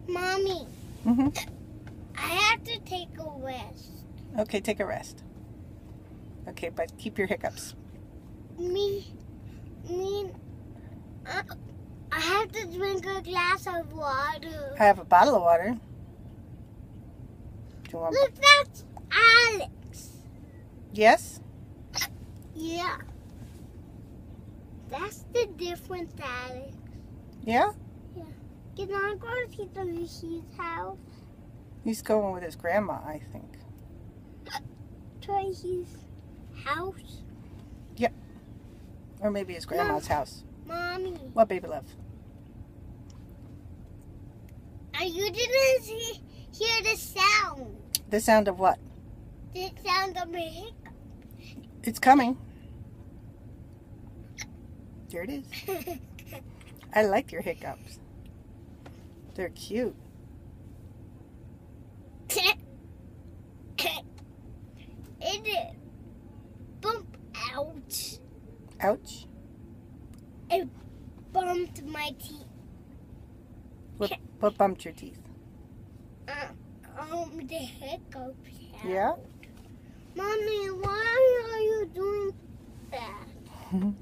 Mommy, Mm-hmm. I have to take a rest. Okay, take a rest. Okay, but keep your hiccups. Me, I have to drink a glass of water. I have a bottle of water. Do you want? Look, that's Alex. Yes? Yeah. That's the difference, Alex. Yeah? Can I go to his house? He's going with his grandma, I think. To his house? Or maybe his grandma's house. Mommy, What, baby love? you didn't hear the sound. The sound of what? The sound of a hiccup. It's coming. Here it is. I like your hiccups. They're cute. It bumped out. Ouch. It bumped my teeth. What bumped your teeth? The hiccups. Yeah? Mommy, why are you doing that?